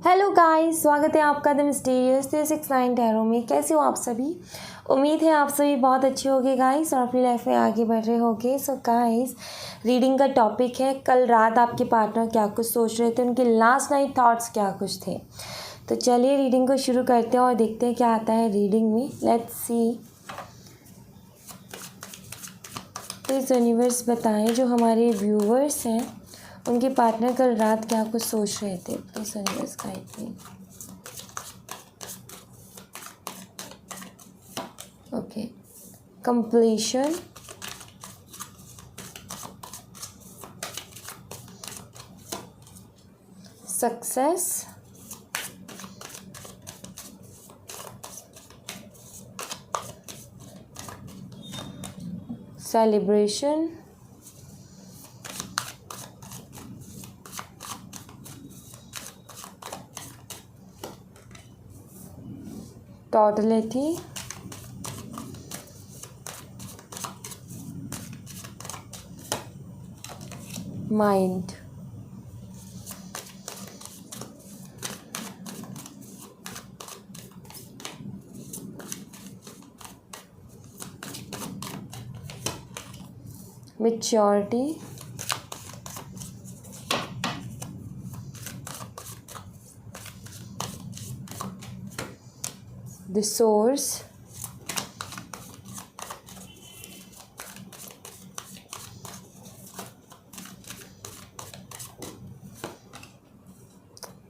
Hello guys, स्वागत है आपका द मिस्टीरियस 369 टैरो में। कैसे हो आप सभी? उम्मीद है आप सभी बहुत अच्छे होंगे गाइस और अपनी लाइफ में आगे बढ़ रहे होंगे। सो गाइस, रीडिंग का टॉपिक है कल रात आपके पार्टनर क्या कुछ सोच रहे थे, उनके लास्ट नाइट थॉट्स क्या कुछ थे। तो चलिए रीडिंग को शुरू करते हैं और देखते हैं क्या आता है रीडिंग में। Let's see. प्लीज़ यूनिवर्स बताएं जो हमारे व्यूवर्स हैं उनके पार्टनर कल रात क्या कुछ सोच रहे थे। Please universe guide me. Okay, completion, success, celebration, totality, mind, maturity, the source,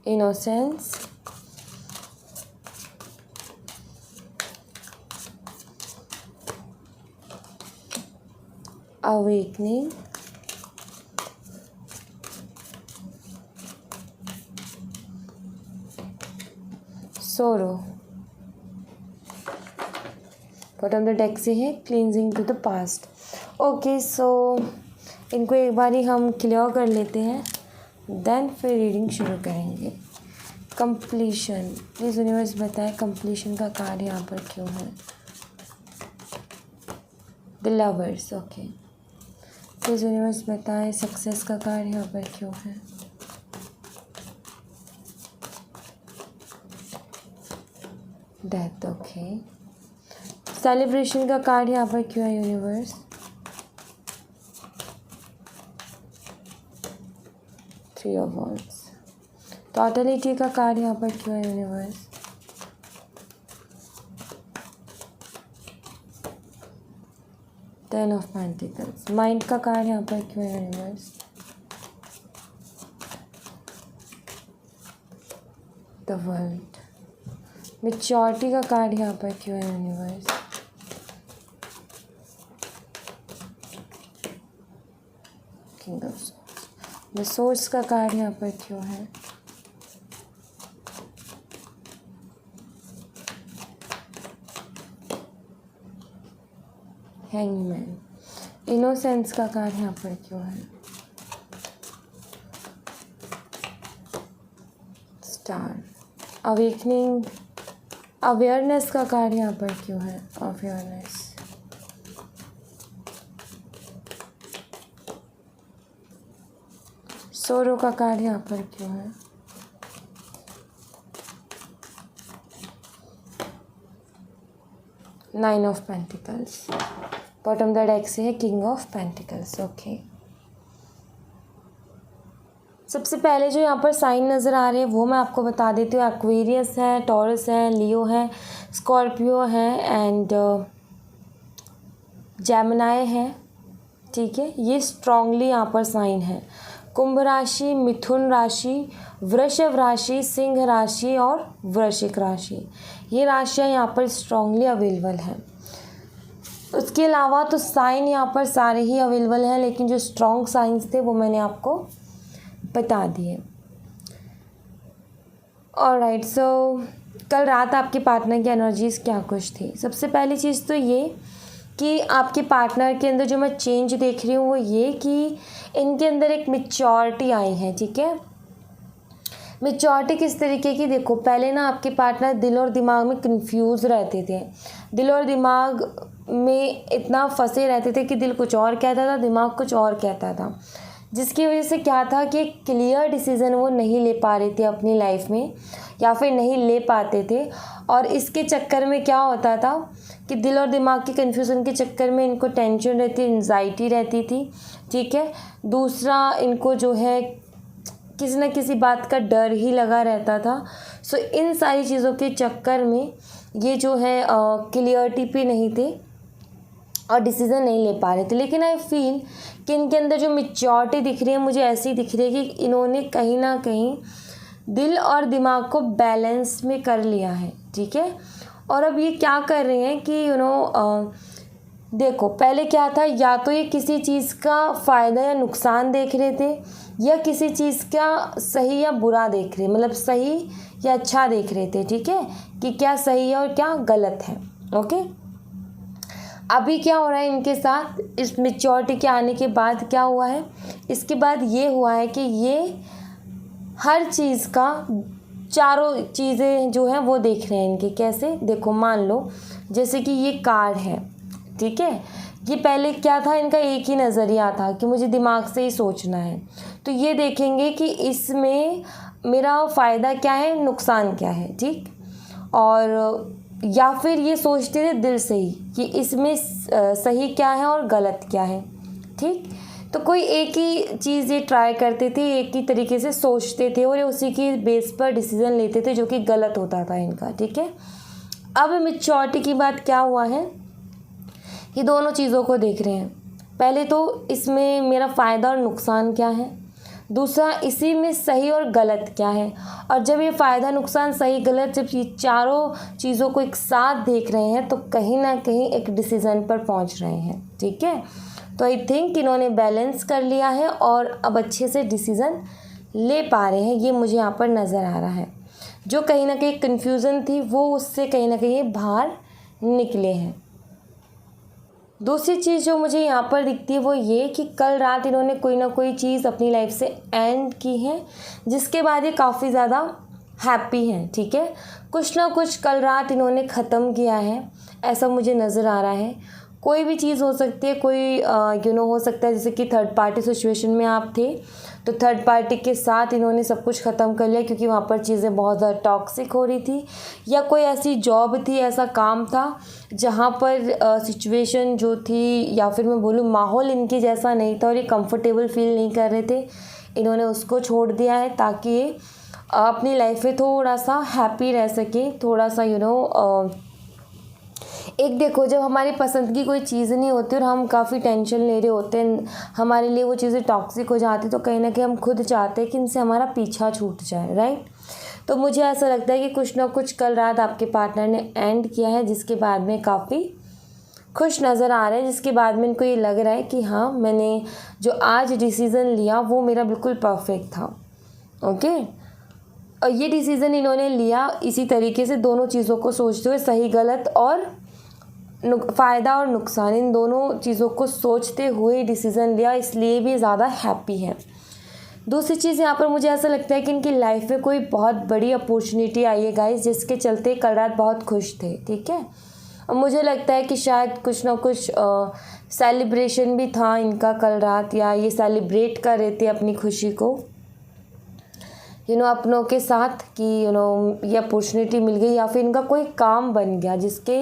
innocence, awakening, sorrow। Bottom the deck से है cleansing to the past. Okay, so इनको एक बार ही हम क्लियर कर लेते हैं, देन फिर रीडिंग शुरू करेंगे। कंप्लीशन, प्लीज़ यूनिवर्स बताएं कंप्लीशन का कार्ड यहाँ पर क्यों है। The lovers. Okay, please universe बताएं सक्सेस का कार्ड यहाँ पर क्यों है। डेथ। ओके, सेलिब्रेशन का कार्ड यहाँ पर क्यों है universe. Three of wands. Totality का कार्ड यहाँ पर क्यों है universe. Ten of pentacles. Mind का कार्ड यहाँ पर क्यों है यूनिवर्स। The world. मैच्योरिटी का कार्ड यहाँ पर क्यों है universe. King of source. The source का कार्ड यहाँ पर क्यों है। हैंगमैन। इनोसेंस का कार्ड यहाँ पर क्यों है। स्टार। अवेकनिंग। अवेयरनेस का कार्ड यहाँ पर क्यों है। अवेयरनेस। सोरो का कार्ड यहाँ पर क्यों है। Nine of pentacles. Bottom the deck से है किंग ऑफ पेंटिकल्स। ओके, सबसे पहले जो यहाँ पर साइन नज़र आ रहे हैं वो मैं आपको बता देती हूँ। एक्वेरियस है, टॉरस है, लियो है, स्कॉर्पियो है एंड जेमिनाई है। ठीक है, ये स्ट्रांगली यहाँ पर साइन है। कुंभ राशि, मिथुन राशि, वृषभ राशि, सिंह राशि और वृश्चिक राशि, ये राशियाँ यहाँ पर स्ट्रांगली अवेलेबल हैं। उसके अलावा तो साइन यहाँ पर सारे ही अवेलेबल हैं, लेकिन जो स्ट्रॉन्ग साइंस थे वो मैंने आपको बता दिए। ऑलराइट, सो कल रात आपके पार्टनर की एनर्जीज़ क्या कुछ थी। सबसे पहली चीज़ तो ये कि आपके पार्टनर के अंदर जो मैं चेंज देख रही हूँ वो ये कि इनके अंदर एक मैच्योरिटी आई है। ठीक है, मैच्योरिटी किस तरीके की, देखो पहले ना आपके पार्टनर दिल और दिमाग में कंफ्यूज रहते थे। दिल और दिमाग में इतना फंसे रहते थे कि दिल कुछ और कहता था, दिमाग कुछ और कहता था। जिसकी वजह से क्या था कि एक क्लियर डिसीज़न वो नहीं ले पा रहे थे अपनी लाइफ में, या फिर नहीं ले पाते थे। और इसके चक्कर में क्या होता था कि दिल और दिमाग के कन्फ्यूज़न के चक्कर में इनको टेंशन रहती, एंजाइटी रहती थी, ठीक है। दूसरा, इनको जो है किसी न किसी बात का डर ही लगा रहता था। सो इन सारी चीज़ों के चक्कर में ये जो है क्लियरिटी पे नहीं थे और डिसीज़न नहीं ले पा रहे थे। लेकिन आई फील कि इनके अंदर जो मैच्योरिटी दिख रही है, मुझे ऐसी दिख रही है कि इन्होंने कहीं ना कहीं दिल और दिमाग को बैलेंस में कर लिया है, ठीक है। और अब ये क्या कर रहे हैं कि देखो, पहले क्या था, या तो ये किसी चीज़ का फ़ायदा या नुकसान देख रहे थे, या किसी चीज़ का सही या बुरा देख रहे, मतलब सही या अच्छा देख रहे थे, ठीक है, कि क्या सही है और क्या गलत है। ओके, अभी क्या हो रहा है इनके साथ, इस मैच्योरिटी के आने के बाद क्या हुआ है, इसके बाद ये हुआ है कि ये हर चीज़ का, चारों चीज़ें जो हैं वो देख रहे हैं इनके। कैसे, देखो, मान लो जैसे कि ये कार्ड है, ठीक है। ये पहले क्या था, इनका एक ही नज़रिया था कि मुझे दिमाग से ही सोचना है। तो ये देखेंगे कि इसमें मेरा फ़ायदा क्या है, नुकसान क्या है, ठीक। और या फिर ये सोचते थे दिल से ही कि इसमें सही क्या है और गलत क्या है, ठीक। तो कोई एक ही चीज़ ये ट्राई करते थे, एक ही तरीके से सोचते थे और उसी की बेस पर डिसीज़न लेते थे, जो कि गलत होता था इनका, ठीक है। अब मैच्योरिटी की बात क्या हुआ है, ये दोनों चीज़ों को देख रहे हैं। पहले तो इसमें मेरा फ़ायदा और नुकसान क्या है, दूसरा इसी में सही और गलत क्या है। और जब ये फ़ायदा, नुकसान, सही, गलत, जब ये चारों चीज़ों को एक साथ देख रहे हैं तो कहीं ना कहीं एक डिसीज़न पर पहुंच रहे हैं, ठीक है। तो आई थिंक इन्होंने बैलेंस कर लिया है और अब अच्छे से डिसीज़न ले पा रहे हैं, ये मुझे यहाँ पर नज़र आ रहा है। जो कहीं ना कहीं कन्फ्यूज़न थी वो उससे कहीं ना कहीं बाहर निकले हैं। दूसरी चीज़ जो मुझे यहाँ पर दिखती है वो ये कि कल रात इन्होंने कोई ना कोई चीज़ अपनी लाइफ से एंड की है, जिसके बाद ये काफ़ी ज़्यादा हैप्पी हैं, ठीक है। कुछ ना कुछ कल रात इन्होंने ख़त्म किया है, ऐसा मुझे नज़र आ रहा है। कोई भी चीज़ हो सकती है, कोई हो सकता है जैसे कि थर्ड पार्टी सिचुएशन में आप थे तो थर्ड पार्टी के साथ इन्होंने सब कुछ ख़त्म कर लिया क्योंकि वहाँ पर चीज़ें बहुत ज़्यादा टॉक्सिक हो रही थी, या कोई ऐसी जॉब थी, ऐसा काम था जहाँ पर सिचुएशन जो थी, या फिर मैं बोलूँ माहौल इनके जैसा नहीं था और ये कंफर्टेबल फील नहीं कर रहे थे। इन्होंने उसको छोड़ दिया है ताकि ये अपनी लाइफ में थोड़ा सा हैप्पी रह सके, थोड़ा सा एक देखो, जब हमारी पसंद की कोई चीज़ नहीं होती और हम काफ़ी टेंशन ले रहे होते हैं, हमारे लिए वो चीज़ें टॉक्सिक हो जाती, तो कहीं ना कहीं हम खुद चाहते हैं कि इनसे हमारा पीछा छूट जाए, राइट। तो मुझे ऐसा लगता है कि कुछ ना कुछ कल रात आपके पार्टनर ने एंड किया है, जिसके बाद में काफ़ी खुश नज़र आ रहे हैं, जिसके बाद में इनको ये लग रहा है कि हाँ, मैंने जो आज डिसीज़न लिया वो मेरा बिल्कुल परफेक्ट था। ओके, और ये डिसीज़न इन्होंने लिया इसी तरीके से, दोनों चीज़ों को सोचते हुए, सही गलत और फ़ायदा और नुकसान, इन दोनों चीज़ों को सोचते हुए डिसीज़न लिया, इसलिए भी ज़्यादा हैप्पी है। दूसरी चीज़ यहाँ पर मुझे ऐसा लगता है कि इनकी लाइफ में कोई बहुत बड़ी अपॉर्चुनिटी आई है गाइस, जिसके चलते कल रात बहुत खुश थे, ठीक है। और मुझे लगता है कि शायद कुछ ना कुछ सेलिब्रेशन भी था इनका कल रात, या ये सेलिब्रेट कर रहे थे अपनी खुशी को अपनों के साथ कि ये अपॉर्चुनिटी मिल गई, या फिर इनका कोई काम बन गया जिसके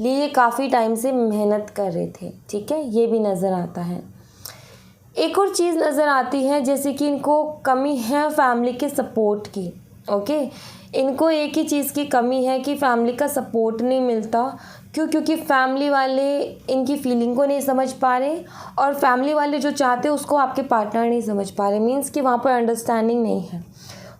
लिए ये काफ़ी टाइम से मेहनत कर रहे थे, ठीक है। ये भी नज़र आता है। एक और चीज़ नज़र आती है, जैसे कि इनको कमी है फैमिली के सपोर्ट की। ओके, इनको एक ही चीज़ की कमी है कि फैमिली का सपोर्ट नहीं मिलता। क्योंकि फैमिली वाले इनकी फीलिंग को नहीं समझ पा रहे, और फैमिली वाले जो चाहते हैं उसको आपके पार्टनर नहीं समझ पा रहे, मीन्स कि वहाँ पर अंडरस्टैंडिंग नहीं है।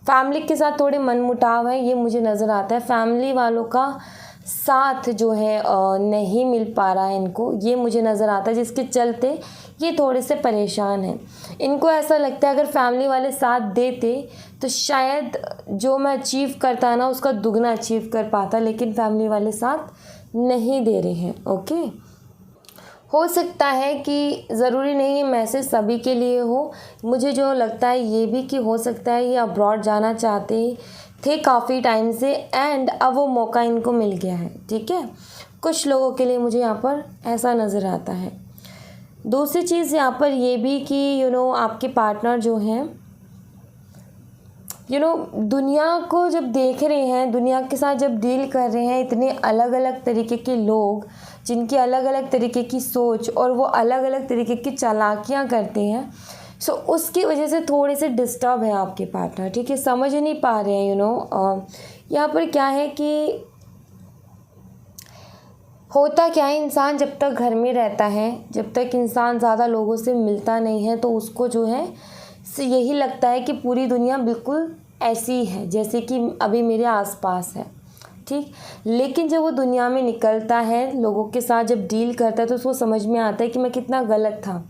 फैमिली के साथ थोड़े मनमुटाव है, ये मुझे नज़र आता है। फैमिली वालों का साथ जो है नहीं मिल पा रहा है इनको, ये मुझे नज़र आता है, जिसके चलते ये थोड़े से परेशान हैं। इनको ऐसा लगता है अगर फैमिली वाले साथ देते तो शायद जो मैं अचीव करता ना उसका दुगना अचीव कर पाता, लेकिन फैमिली वाले साथ नहीं दे रहे हैं। ओके, हो सकता है कि ज़रूरी नहीं है मैसेज सभी के लिए हो, मुझे जो लगता है ये भी कि हो सकता है ये अब्रॉड जाना चाहते थे काफ़ी टाइम से, एंड अब वो मौका इनको मिल गया है, ठीक है। कुछ लोगों के लिए मुझे यहाँ पर ऐसा नज़र आता है। दूसरी चीज़ यहाँ पर ये भी कि आपके पार्टनर जो हैं दुनिया को जब देख रहे हैं, दुनिया के साथ जब डील कर रहे हैं, इतने अलग अलग तरीके के लोग जिनकी अलग अलग तरीके की सोच और वो अलग अलग तरीके की चालाकियाँ करते हैं, सो उसकी वजह से थोड़े से डिस्टर्ब है आपके पार्टनर, ठीक है। समझ नहीं पा रहे हैं यहाँ पर क्या है कि होता क्या है, इंसान जब तक घर में रहता है, जब तक इंसान ज़्यादा लोगों से मिलता नहीं है, तो उसको जो है यही लगता है कि पूरी दुनिया बिल्कुल ऐसी ही है जैसे कि अभी मेरे आसपास है, ठीक। लेकिन जब वो दुनिया में निकलता है, लोगों के साथ जब डील करता है, तो उसको समझ में आता है कि मैं कितना गलत था।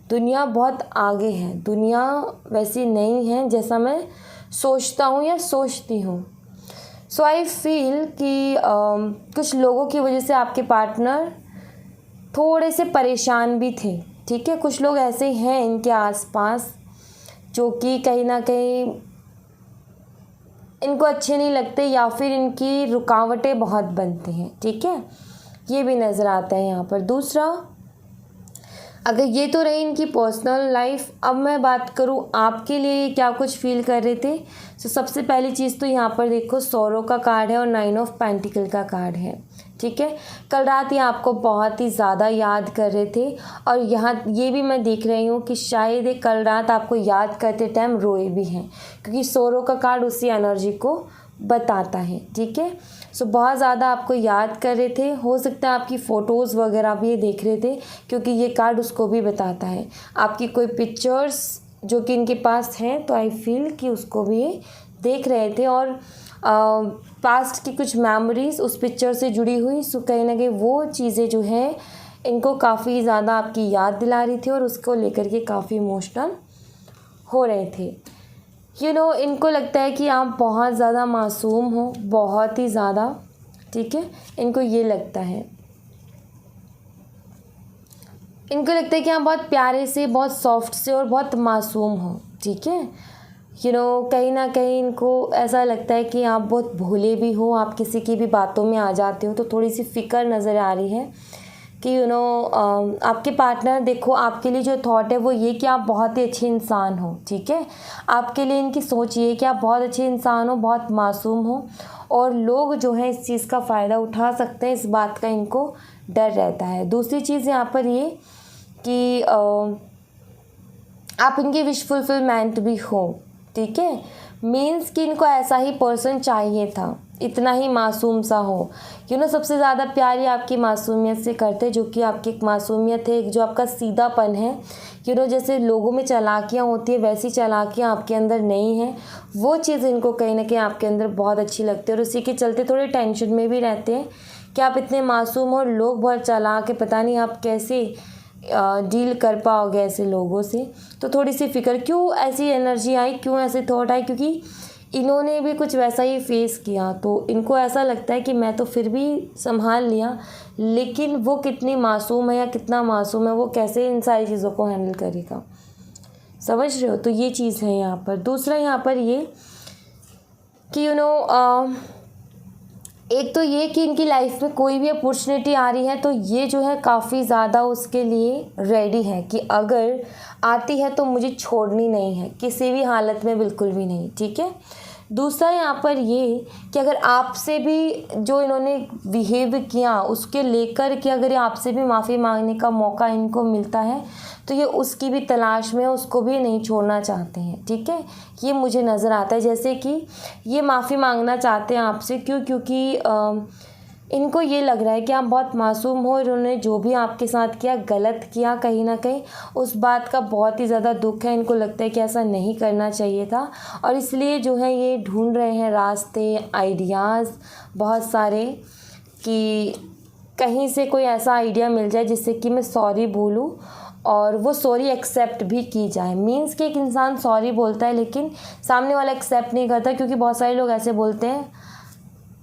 दुनिया बहुत आगे है, दुनिया वैसी नहीं है जैसा मैं सोचता हूँ या सोचती हूँ। सो आई फील कि कुछ लोगों की वजह से आपके पार्टनर थोड़े से परेशान भी थे, ठीक है। कुछ लोग ऐसे हैं इनके आसपास जो कि कहीं ना कहीं इनको अच्छे नहीं लगते या फिर इनकी रुकावटें बहुत बनती हैं, ठीक है। ये भी नज़र आता है यहाँ पर। दूसरा, अगर ये तो रही इनकी पर्सनल लाइफ, अब मैं बात करूँ आपके लिए क्या कुछ फील कर रहे थे। तो सबसे पहली चीज़ तो यहाँ पर देखो, सोरो का कार्ड है और 9 ऑफ पेंटिकल का कार्ड है, ठीक है। कल रात ये आपको बहुत ही ज़्यादा याद कर रहे थे और यहाँ ये भी मैं देख रही हूँ कि शायद ये कल रात आपको याद करते टाइम रोए भी हैं, क्योंकि सोरो का कार्ड उसी एनर्जी को बताता है, ठीक है। सो बहुत ज़्यादा आपको याद कर रहे थे, हो सकता है आपकी फ़ोटोज़ वगैरह भी ये देख रहे थे, क्योंकि ये कार्ड उसको भी बताता है। आपकी कोई पिक्चर्स जो कि इनके पास हैं, तो आई फील कि उसको भी ये देख रहे थे और पास्ट की कुछ मेमोरीज़ उस पिक्चर से जुड़ी हुई, सो कहीं ना कहीं वो चीज़ें जो हैं इनको काफ़ी ज़्यादा आपकी याद दिला रही थी और उसको लेकर के काफ़ी इमोशनल हो रहे थे। इनको लगता है कि आप बहुत ज़्यादा मासूम हो, बहुत ही ज़्यादा, ठीक है। इनको ये लगता है, इनको लगता है कि आप बहुत प्यारे से, बहुत सॉफ्ट से और बहुत मासूम हो, ठीक है। कहीं ना कहीं इनको ऐसा लगता है कि आप बहुत भोले भी हो, आप किसी की भी बातों में आ जाते हो, तो थोड़ी सी फ़िक्र नज़र आ रही है कि आपके पार्टनर, देखो आपके लिए जो थॉट है वो ये कि आप बहुत ही अच्छे इंसान हो, ठीक है। आपके लिए इनकी सोच ये है कि आप बहुत अच्छे इंसान हो, बहुत मासूम हो और लोग जो हैं इस चीज़ का फ़ायदा उठा सकते हैं, इस बात का इनको डर रहता है। दूसरी चीज़ यहाँ पर ये कि आप इनकी विश फुलफिलमेंट भी हो, ठीक है। मीन्स कि इनको ऐसा ही पर्सन चाहिए था, इतना ही मासूम सा हो। सबसे ज़्यादा प्यार ये आपकी मासूमियत से करते, जो कि आपकी एक मासूमियत है, एक जो आपका सीधापन है। जैसे लोगों में चालाकियाँ होती है, वैसी चालाकियाँ आपके अंदर नहीं हैं। वो चीज़ इनको कहीं ना कहीं आपके अंदर बहुत अच्छी लगती है और उसी के चलते थोड़े टेंशन में भी रहते हैं कि आप इतने मासूम और लोग बहुत चालाक है, पता नहीं आप कैसे डील कर पाओगे ऐसे लोगों से। तो थोड़ी सी फिक्र, क्यों ऐसी एनर्जी आई, क्यों ऐसे थॉट आए, क्योंकि इन्होंने भी कुछ वैसा ही फेस किया, तो इनको ऐसा लगता है कि मैं तो फिर भी संभाल लिया, लेकिन वो कितनी मासूम है या कितना मासूम है, वो कैसे इन सारी चीज़ों को हैंडल करेगा, समझ रहे हो। तो ये चीज़ है यहाँ पर। दूसरा यहाँ पर ये कि एक तो ये कि इनकी लाइफ में कोई भी अपॉर्चुनिटी आ रही है, तो ये जो है काफ़ी ज़्यादा उसके लिए रेडी है कि अगर आती है तो मुझे छोड़नी नहीं है, किसी भी हालत में, बिल्कुल भी नहीं, ठीक है। दूसरा यहाँ पर ये कि अगर आपसे भी जो इन्होंने बिहेव किया उसके लेकर के अगर आपसे भी माफ़ी मांगने का मौका इनको मिलता है, तो ये उसकी भी तलाश में, उसको भी नहीं छोड़ना चाहते हैं, ठीक है। ये मुझे नज़र आता है, जैसे कि ये माफ़ी मांगना चाहते हैं आपसे, क्योंकि इनको ये लग रहा है कि आप बहुत मासूम हो, इन्होंने जो भी आपके साथ किया गलत किया, कहीं ना कहीं उस बात का बहुत ही ज़्यादा दुख है। इनको लगता है कि ऐसा नहीं करना चाहिए था और इसलिए जो है ये ढूंढ रहे हैं रास्ते, आइडियाज़ बहुत सारे, कि कहीं से कोई ऐसा आइडिया मिल जाए जिससे कि मैं सॉरी बोलूँ और वो सॉरी एक्सेप्ट भी की जाए। मीन्स कि एक इंसान सॉरी बोलता है लेकिन सामने वाला एक्सेप्ट नहीं करता, क्योंकि बहुत सारे लोग ऐसे बोलते हैं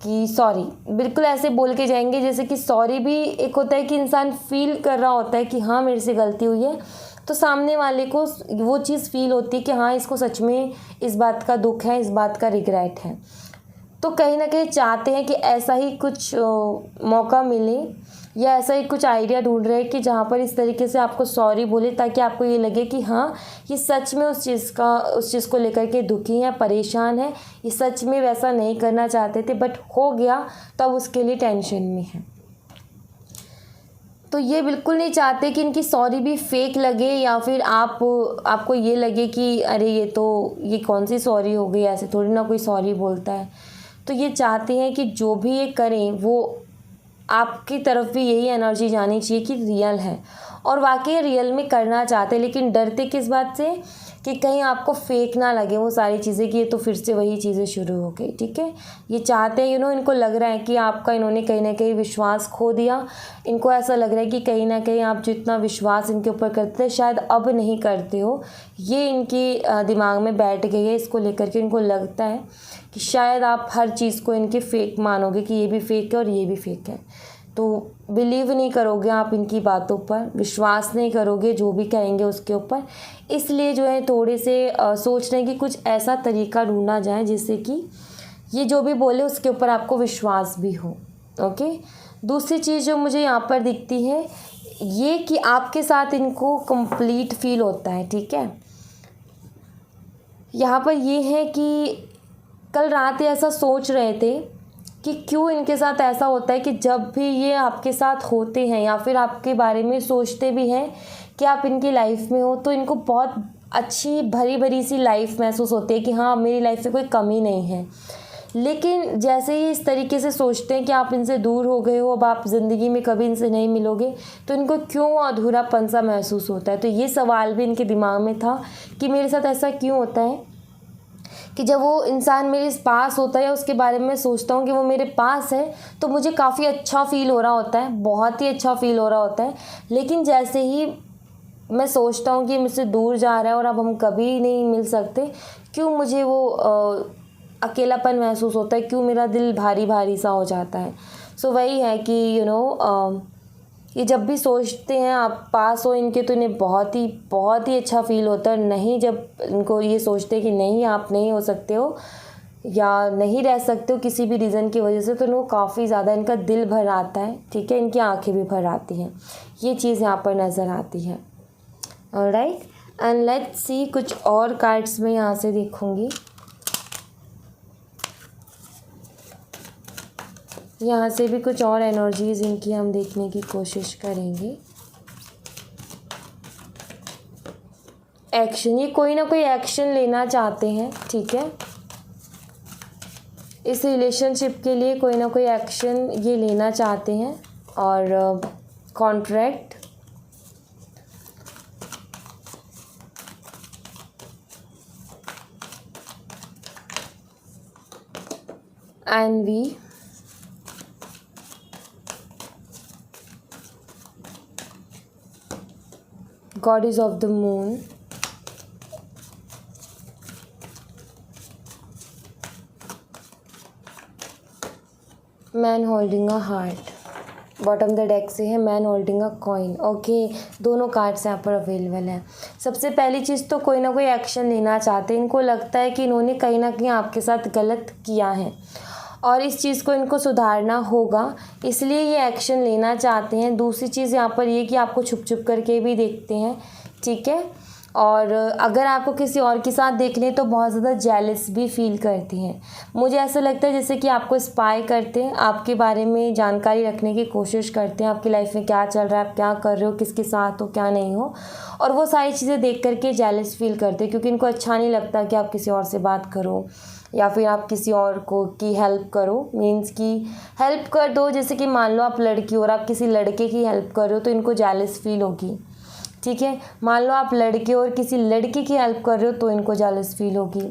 कि सॉरी, बिल्कुल ऐसे बोल के जाएंगे जैसे कि सॉरी भी एक होता है कि इंसान फील कर रहा होता है कि हाँ मेरे से गलती हुई है, तो सामने वाले को वो चीज़ फील होती है कि हाँ इसको सच में इस बात का दुख है, इस बात का रिग्रेट है। तो कहीं ना कहीं चाहते हैं कि ऐसा ही कुछ मौका मिले या ऐसा ही कुछ आइडिया ढूंढ रहे हैं कि जहाँ पर इस तरीके से आपको सॉरी बोले, ताकि आपको ये लगे कि हाँ ये सच में उस चीज़ को लेकर के दुखी है, परेशान है, ये सच में वैसा नहीं करना चाहते थे बट हो गया तो अब उसके लिए टेंशन में है। तो ये बिल्कुल नहीं चाहते कि इनकी सॉरी भी फेक लगे या फिर आपको ये लगे कि अरे ये कौन सी सॉरी हो गई, ऐसे थोड़ी ना कोई सॉरी बोलता है। तो ये चाहते हैं कि जो भी ये करें वो आपकी तरफ भी यही एनर्जी जानी चाहिए कि रियल है, और वाकई रियल में करना चाहते हैं, लेकिन डरते किस बात से कि कहीं आपको फेक ना लगे वो सारी चीज़ें कि ये तो फिर से वही चीज़ें शुरू हो गई। ठीक है, ये चाहते हैं इनको लग रहा है कि आपका इन्होंने कहीं ना कहीं विश्वास खो दिया। इनको ऐसा लग रहा है कि कहीं ना कहीं आप जितना विश्वास इनके ऊपर करते थे शायद अब नहीं करते हो। ये इनकी दिमाग में बैठ गई है, इसको लेकर के इनको लगता है कि शायद आप हर चीज़ को इनके फेक मानोगे कि ये भी फेक है और ये भी फेक है। तो बिलीव नहीं करोगे आप इनकी बातों पर, विश्वास नहीं करोगे जो भी कहेंगे उसके ऊपर। इसलिए जो है थोड़े से सोच रहे हैं कि कुछ ऐसा तरीका ढूंढा जाए जिससे कि ये जो भी बोले उसके ऊपर आपको विश्वास भी हो। ओके, दूसरी चीज़ जो मुझे यहाँ पर दिखती है ये कि आपके साथ इनको कंप्लीट फील होता है। ठीक है, यहाँ पर ये है कि कल रात ये ऐसा सोच रहे थे कि क्यों इनके साथ ऐसा होता है कि जब भी ये आपके साथ होते हैं या फिर आपके बारे में सोचते भी हैं कि आप इनकी लाइफ में हो, तो इनको बहुत अच्छी भरी भरी सी लाइफ महसूस होती है कि हाँ मेरी लाइफ में कोई कमी नहीं है। लेकिन जैसे ही इस तरीके से सोचते हैं कि आप इनसे दूर हो गए हो, अब आप ज़िंदगी में कभी इनसे नहीं मिलोगे, तो इनको क्यों अधूरापन सा महसूस होता है। तो ये सवाल भी इनके दिमाग में था कि मेरे साथ ऐसा क्यों होता है कि जब वो इंसान मेरे पास होता है या उसके बारे में सोचता हूँ कि वो मेरे पास है तो मुझे काफ़ी अच्छा फ़ील हो रहा होता है, बहुत ही अच्छा फ़ील हो रहा होता है। लेकिन जैसे ही मैं सोचता हूँ कि मुझसे दूर जा रहा है और अब हम कभी नहीं मिल सकते, क्यों मुझे वो अकेलापन महसूस होता है, क्यों मेरा दिल भारी भारी सा हो जाता है। सो वही है कि ये जब भी सोचते हैं आप पास हो इनके तो इन्हें बहुत ही अच्छा फ़ील होता है। नहीं, जब इनको ये सोचते हैं कि नहीं आप नहीं हो सकते हो या नहीं रह सकते हो किसी भी रीज़न की वजह से, तो इनको काफ़ी ज़्यादा इनका दिल भर आता है। ठीक है, इनकी आंखें भी भर आती हैं, ये चीज़ यहाँ पर नज़र आती है। ऑलराइट, एंड लेट्स सी कुछ और कार्ड्स में यहाँ से देखूँगी। यहाँ से भी कुछ और एनर्जीज इनकी हम देखने की कोशिश करेंगे। एक्शन, ये कोई ना कोई एक्शन लेना चाहते हैं। ठीक है, इस रिलेशनशिप के लिए कोई ना कोई एक्शन ये लेना चाहते हैं। और contract, envy, Goddess of the Moon, man holding a heart. Bottom the deck से है man holding a coin. Okay, दोनों कार्ड्स यहाँ पर अवेलेबल हैं। सबसे पहली चीज़ तो कोई ना कोई एक्शन लेना चाहते हैं। इनको लगता है कि इन्होंने कहीं ना कहीं आपके साथ गलत किया है और इस चीज़ को इनको सुधारना होगा, इसलिए ये एक्शन लेना चाहते हैं। दूसरी चीज़ यहाँ पर ये कि आपको छुप छुप करके भी देखते हैं। ठीक है, और अगर आपको किसी और के साथ देख लें तो बहुत ज़्यादा जेलस भी फील करती हैं। मुझे ऐसा लगता है जैसे कि आपको स्पाई करते हैं, आपके बारे में जानकारी रखने की कोशिश करते हैं, आपकी लाइफ में क्या चल रहा है, आप क्या कर रहे हो, किसके साथ हो, क्या नहीं हो, और वो सारी चीज़ें देख करके जेलस फील करते हैं, क्योंकि इनको अच्छा नहीं लगता कि आप किसी और से बात करो या फिर आप किसी और को की हेल्प करो। मीन्स कि हेल्प कर दो, जैसे कि मान लो आप लड़की हो और आप किसी लड़के की हेल्प कर रहे हो तो इनको जेलस फील होगी। ठीक है, मान लो आप लड़के और किसी लड़की की हेल्प कर रहे हो तो इनको जेलस फील होगी।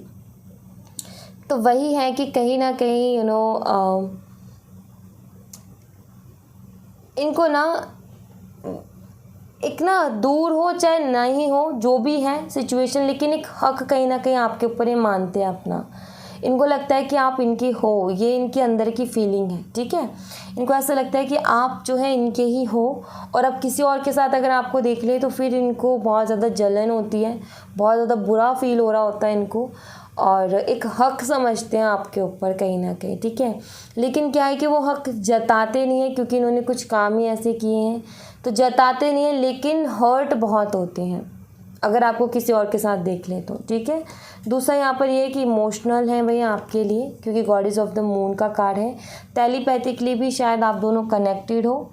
तो वही है कि कहीं ना कहीं इनको ना एक ना दूर हो चाहे नहीं हो जो भी है सिचुएशन, लेकिन एक हक कहीं ना कहीं आपके ऊपर ये मानते हैं अपना। इनको लगता है कि आप इनकी हो, ये इनके अंदर की फीलिंग है। ठीक है, इनको ऐसा लगता है कि आप जो है इनके ही हो, और अब किसी और के साथ अगर आपको देख ले तो फिर इनको बहुत ज़्यादा जलन होती है, बहुत ज़्यादा बुरा फील हो रहा होता है इनको। और एक हक समझते हैं आपके ऊपर कहीं ना कहीं, ठीक है। लेकिन क्या है कि वो हक जताते नहीं है, क्योंकि इन्होंने कुछ काम ही ऐसे किए हैं, तो जताते नहीं है, लेकिन हर्ट बहुत होते हैं अगर आपको किसी और के साथ देख लें तो, ठीक है। दूसरा यहाँ पर ये है कि इमोशनल है भैया आपके लिए, क्योंकि गॉडेस ऑफ द मून का कार्ड है। टेलीपैथिकली भी शायद आप दोनों कनेक्टेड हो।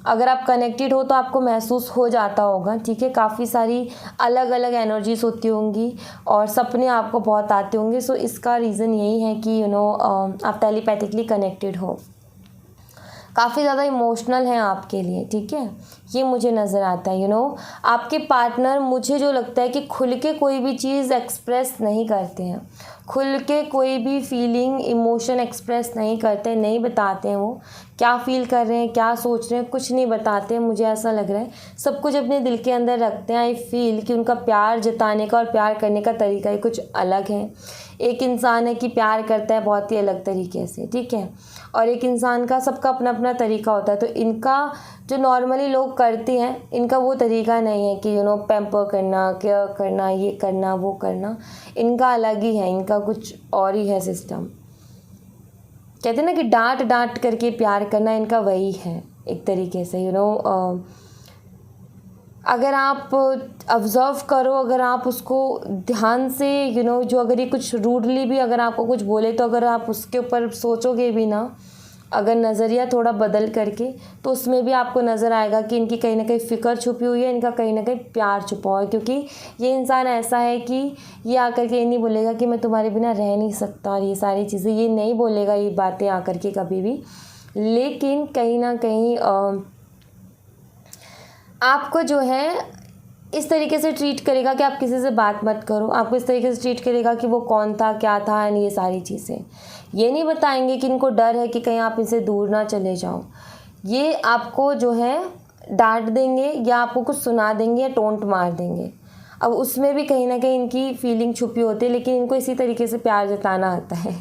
अगर आप कनेक्टेड हो तो आपको महसूस हो जाता होगा, ठीक है। काफ़ी सारी अलग अलग एनर्जीज होती होंगी और सपने आपको बहुत आते होंगे। सो इसका रीज़न यही है कि आप टेलीपैथिकली कनेक्टेड हो, काफ़ी ज़्यादा इमोशनल हैं आपके लिए, ठीक है। ये मुझे नज़र आता है। आपके पार्टनर, मुझे जो लगता है कि खुल के कोई भी चीज़ एक्सप्रेस नहीं करते हैं, खुल के कोई भी फीलिंग इमोशन एक्सप्रेस नहीं करते, नहीं बताते हैं वो क्या फ़ील कर रहे हैं, क्या सोच रहे हैं, कुछ नहीं बताते हैं। मुझे ऐसा लग रहा है सब कुछ अपने दिल के अंदर रखते हैं। आई फील कि उनका प्यार जताने का और प्यार करने का तरीका ही कुछ अलग है। एक इंसान है कि प्यार करता है बहुत ही अलग तरीके से, ठीक है, और एक इंसान का, सबका अपना अपना तरीका होता है। तो इनका जो नॉर्मली लोग करते हैं, इनका वो तरीका नहीं है कि पैम्पर करना, केयर करना, ये करना, वो करना, इनका अलग ही है, इनका कुछ और ही है सिस्टम। कहते हैं ना कि डांट डांट करके प्यार करना, इनका वही है एक तरीके से। अगर आप ऑब्ज़र्व करो, अगर आप उसको ध्यान से जो अगर ये कुछ रूडली भी अगर आपको कुछ बोले, तो अगर आप उसके ऊपर सोचोगे भी ना, अगर नज़रिया थोड़ा बदल करके, तो उसमें भी आपको नज़र आएगा कि इनकी कहीं ना कहीं फ़िक्र छुपी हुई है, इनका कहीं ना कहीं प्यार छुपा हुआ है। क्योंकि ये इंसान ऐसा है कि ये आकर के ये नहीं बोलेगा कि मैं तुम्हारे बिना रह नहीं सकता, और ये सारी चीज़ें ये नहीं बोलेगा, ये बातें आकर के कभी भी। लेकिन कहीं ना कहीं आपको जो है इस तरीके से ट्रीट करेगा कि आप किसी से बात मत करो, आपको इस तरीके से ट्रीट करेगा कि वो कौन था, क्या था, एंड ये सारी चीज़ें। ये नहीं बताएंगे कि इनको डर है कि कहीं आप इनसे दूर ना चले जाओ। ये आपको जो है डांट देंगे या आपको कुछ सुना देंगे या टोंट मार देंगे। अब उसमें भी कहीं ना कहीं इनकी फीलिंग छुपी होती है, लेकिन इनको इसी तरीके से प्यार जताना आता है,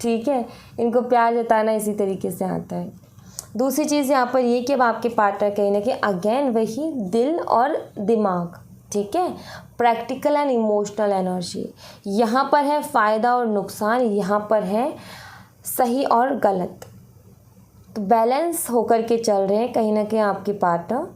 ठीक है। इनको प्यार जताना इसी तरीके से आता है। दूसरी चीज़ यहाँ पर ये कि अब आपके पार्टनर कहीं ना कहीं अगेन वही दिल और दिमाग, ठीक है, प्रैक्टिकल एंड इमोशनल एनर्जी। यहाँ पर है फ़ायदा और नुकसान, यहाँ पर है सही और गलत। तो बैलेंस होकर के चल रहे हैं कहीं ना कहीं आपके पार्टनर,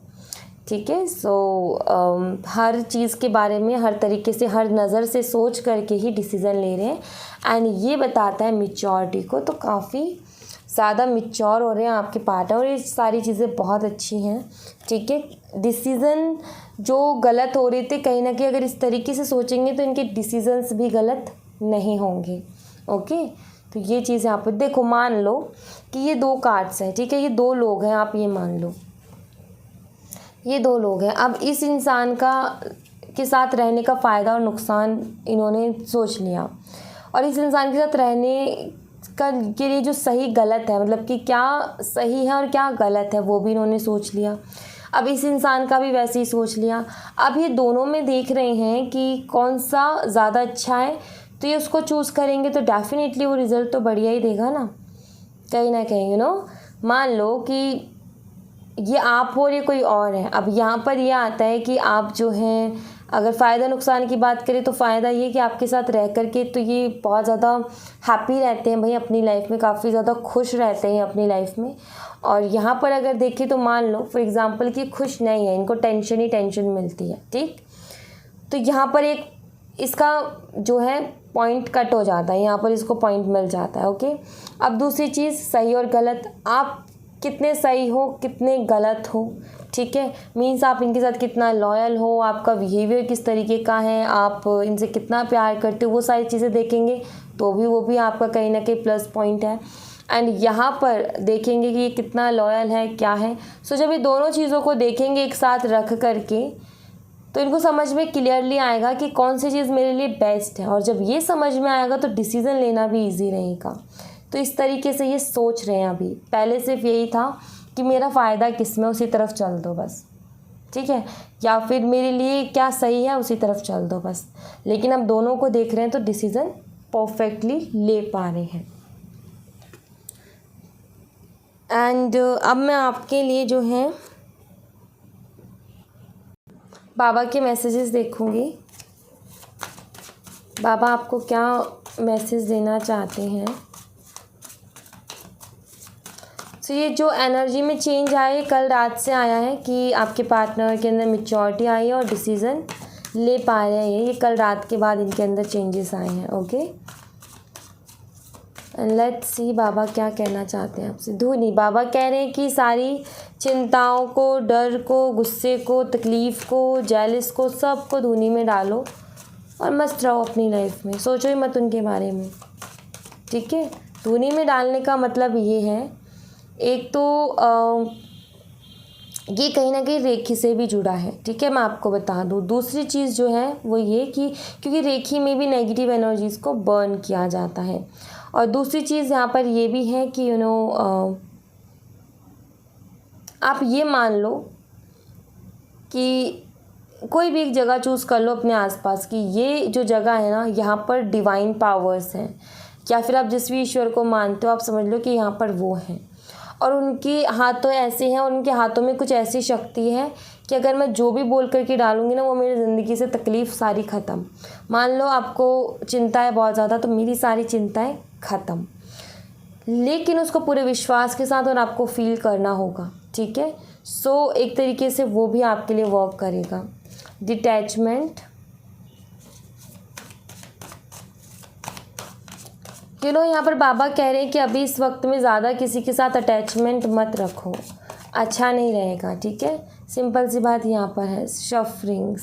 ठीक है। सो हर चीज़ के बारे में हर तरीके से, हर नज़र से सोच करके ही डिसीज़न ले रहे हैं। एंड ये बताता है मैच्योरिटी को, तो काफ़ी ज़्यादा मैच्योर हो रहे हैं आपके पार्टनर, और ये सारी चीज़ें बहुत अच्छी हैं, ठीक है। डिसीज़न जो गलत हो रहे थे, कहीं ना कहीं अगर इस तरीके से सोचेंगे तो इनके डिसीजंस भी गलत नहीं होंगे, ओके। तो ये चीज़ यहाँ पर देखो, मान लो कि ये 2 कार्ड्स हैं, ठीक है, ये 2 लोग हैं, आप ये मान लो ये 2 लोग हैं। अब इस इंसान के साथ रहने का फ़ायदा और नुकसान इन्होंने सोच लिया, और इस इंसान के साथ रहने के लिए जो सही गलत है, मतलब कि क्या सही है और क्या गलत है, वो भी इन्होंने सोच लिया। अब इस इंसान का भी वैसे ही सोच लिया। अब ये दोनों में देख रहे हैं कि कौन सा ज़्यादा अच्छा है, तो ये उसको चूज़ करेंगे, तो डेफिनेटली वो रिज़ल्ट तो बढ़िया ही देगा ना कहीं ना कहीं। मान लो कि ये आप हो और ये कोई और है। अब यहाँ पर ये आता है कि आप जो हैं, अगर फ़ायदा नुकसान की बात करें तो फ़ायदा ये कि आपके साथ रह कर के तो ये बहुत ज़्यादा हैप्पी रहते हैं भाई अपनी लाइफ में, काफ़ी ज़्यादा खुश रहते हैं अपनी लाइफ में। और यहाँ पर अगर देखें तो मान लो फॉर एग्ज़ाम्पल कि खुश नहीं है, इनको टेंशन ही टेंशन मिलती है, ठीक। तो यहाँ पर एक इसका जो है पॉइंट कट हो जाता है, यहाँ पर इसको पॉइंट मिल जाता है, ओके। अब दूसरी चीज़ सही और गलत, आप कितने सही हो, कितने गलत हो, ठीक है। मीन्स आप इनके साथ कितना लॉयल हो, आपका बिहेवियर किस तरीके का है, आप इनसे कितना प्यार करते हो, वो सारी चीज़ें देखेंगे तो भी वो भी आपका कहीं ना कहीं प्लस पॉइंट है। एंड यहाँ पर देखेंगे कि ये कितना लॉयल है, क्या है। सो जब ये दोनों चीज़ों को देखेंगे एक साथ रख करके, तो इनको समझ में क्लियरली आएगा कि कौन सी चीज़ मेरे लिए बेस्ट है, और जब ये समझ में आएगा तो डिसीज़न लेना भी ईजी रहेगा। तो इस तरीके से ये सोच रहे हैं। अभी पहले सिर्फ यही था कि मेरा फ़ायदा किस में, उसी तरफ चल दो बस, ठीक है, या फिर मेरे लिए क्या सही है उसी तरफ चल दो बस। लेकिन अब दोनों को देख रहे हैं तो डिसीज़न परफेक्टली ले पा रहे हैं। एंड अब मैं आपके लिए जो है बाबा के मैसेजेस देखूंगी, बाबा आपको क्या मैसेज देना चाहते हैं। तो ये जो एनर्जी में चेंज आया है कल रात से आया है कि आपके पार्टनर के अंदर मैच्योरिटी आई है और डिसीज़न ले पा रहे हैं। ये कल रात के बाद इनके अंदर चेंजेस आए हैं। ओके, एंड लेट्स सी बाबा क्या कहना चाहते हैं आपसे। धूनी बाबा कह रहे हैं कि सारी चिंताओं को, डर को, गुस्से को, तकलीफ़ को, जेलस को, सब को धूनी में डालो और मस्त रहो अपनी लाइफ में, सोचो ही मत उनके बारे में। ठीक है, धूनी में डालने का मतलब ये है, एक तो ये कहीं ना कहीं रेखी से भी जुड़ा है। ठीक है, मैं आपको बता दूँ। दूसरी चीज़ जो है वो ये कि क्योंकि रेखी में भी नेगेटिव एनर्जीज़ को बर्न किया जाता है। और दूसरी चीज़ यहाँ पर ये भी है कि आप ये मान लो कि कोई भी एक जगह चूज़ कर लो अपने आसपास की, ये जो जगह है ना यहाँ पर डिवाइन पावर्स हैं, या फिर आप जिस भी ईश्वर को मानते हो आप समझ लो कि यहाँ पर वो हैं और उनके हाथों ऐसे हैं और उनके हाथों में कुछ ऐसी शक्ति है कि अगर मैं जो भी बोल करके डालूँगी ना वो मेरी ज़िंदगी से तकलीफ़ सारी ख़त्म। मान लो आपको चिंता है बहुत ज़्यादा, तो मेरी सारी चिंताएं ख़त्म, लेकिन उसको पूरे विश्वास के साथ और आपको फील करना होगा। ठीक है, सो एक तरीके से वो भी आपके लिए वर्क करेगा। डिटैचमेंट, यहाँ पर बाबा कह रहे हैं कि अभी इस वक्त में ज़्यादा किसी के साथ अटैचमेंट मत रखो, अच्छा नहीं रहेगा। ठीक है, सिंपल सी बात यहाँ पर है। Sufferings,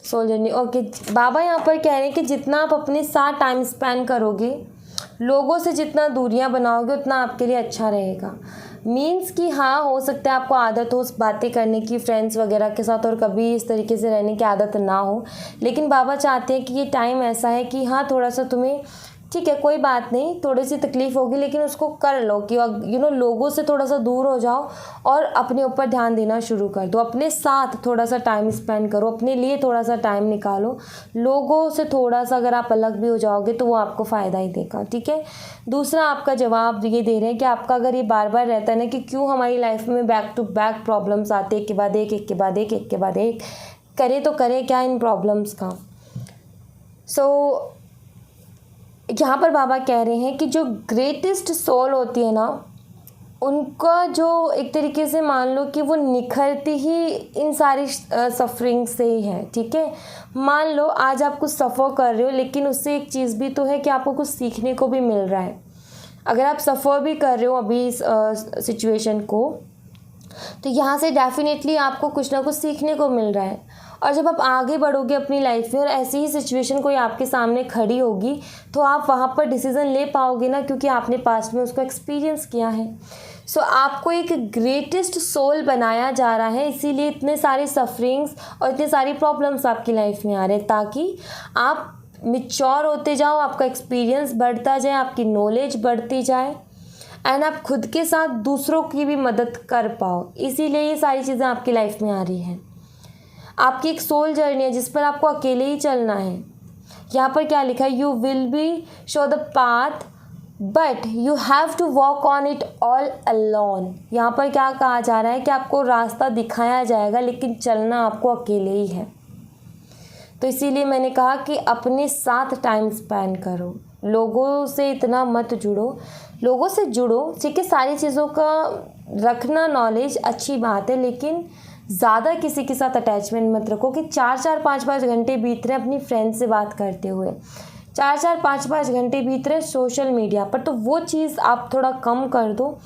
soul journey. ओके, बाबा यहाँ पर कह रहे हैं कि जितना आप अपने साथ टाइम स्पेंड करोगे, लोगों से जितना दूरियां बनाओगे उतना आपके लिए अच्छा रहेगा। मीन्स कि हाँ, हो सकता है आपको आदत हो बातें करने की फ्रेंड्स वगैरह के साथ और कभी इस तरीके से रहने की आदत ना हो, लेकिन बाबा चाहते हैं कि ये टाइम ऐसा है कि हाँ थोड़ा सा तुम्हें, ठीक है कोई बात नहीं, थोड़ी सी तकलीफ़ होगी लेकिन उसको कर लो कि लोगों से थोड़ा सा दूर हो जाओ और अपने ऊपर ध्यान देना शुरू कर दो। अपने साथ थोड़ा सा टाइम स्पेंड करो, अपने लिए थोड़ा सा टाइम निकालो। लोगों से थोड़ा सा अगर आप अलग भी हो जाओगे तो वो आपको फ़ायदा ही देगा। ठीक है, दूसरा आपका जवाब ये दे रहे हैं कि आपका अगर ये बार बार रहता है ना कि क्यों हमारी लाइफ में बैक टू बैक प्रॉब्लम्स आते, एक के बाद एक, एक के बाद एक, एक के बाद एक, करें तो करें क्या इन प्रॉब्लम्स का। सो यहाँ पर बाबा कह रहे हैं कि जो ग्रेटेस्ट सोल होती है ना, उनका जो एक तरीके से मान लो कि वो निखरती ही इन सारी सफरिंग से ही है। ठीक है, मान लो आज आप कुछ सफ़र कर रहे हो, लेकिन उससे एक चीज़ भी तो है कि आपको कुछ सीखने को भी मिल रहा है। अगर आप सफ़र भी कर रहे हो अभी इस सिचुएशन को, तो यहाँ से डेफिनेटली आपको कुछ ना कुछ सीखने को मिल रहा है। और जब आप आगे बढ़ोगे अपनी लाइफ में और ऐसी ही सिचुएशन कोई आपके सामने खड़ी होगी, तो आप वहाँ पर डिसीज़न ले पाओगे ना, क्योंकि आपने पास्ट में उसको एक्सपीरियंस किया है। सो आपको एक ग्रेटेस्ट सोल बनाया जा रहा है, इसीलिए इतने सारे सफरिंग्स और इतने सारी प्रॉब्लम्स आपकी लाइफ में आ रहे हैं, ताकि आप मैच्योर होते जाओ, आपका एक्सपीरियंस बढ़ता जाए, आपकी नॉलेज बढ़ती जाए एंड आप खुद के साथ दूसरों की भी मदद कर पाओ। इसीलिए ये सारी चीज़ें आपकी लाइफ में आ रही हैं। आपकी एक सोल जर्नी है जिस पर आपको अकेले ही चलना है। यहाँ पर क्या लिखा है, you will be show the path but you have to walk on it all alone. यहाँ पर क्या कहा जा रहा है कि आपको रास्ता दिखाया जाएगा लेकिन चलना आपको अकेले ही है। तो इसीलिए मैंने कहा कि अपने साथ टाइम स्पेंड करो, लोगों से इतना मत जुड़ो, लोगों से जुड़ो। ठीक है, सारी चीज़ों का रखना नॉलेज अच्छी बात है, लेकिन ज़्यादा किसी के साथ अटैचमेंट मत रखो कि 4-4, 5-5 घंटे बीत रहे अपनी फ्रेंड से बात करते हुए, 4-4, 5-5 घंटे बीत रहे सोशल मीडिया पर। तो वो चीज़ आप थोड़ा कम कर दो,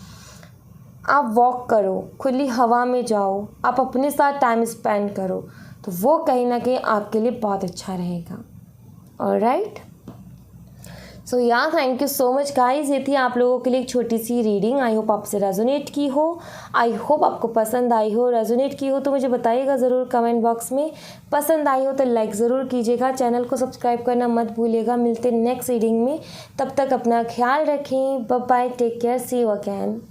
आप वॉक करो, खुली हवा में जाओ, आप अपने साथ टाइम स्पेंड करो, तो वो कहीं ना कहीं आपके लिए बहुत अच्छा रहेगा। ऑलराइट, सो या thank you so much guys. ये थी आप लोगों के लिए एक छोटी सी रीडिंग। आई होप आपसे रेजोनेट की हो, आई होप आपको पसंद आई हो। रेजोनेट की हो तो मुझे बताइएगा ज़रूर कमेंट बॉक्स में। पसंद आई हो तो लाइक ज़रूर कीजिएगा, चैनल को सब्सक्राइब करना मत भूलिएगा। मिलते नेक्स्ट रीडिंग में, तब तक अपना ख्याल रखें। Bye bye, take care, see you again.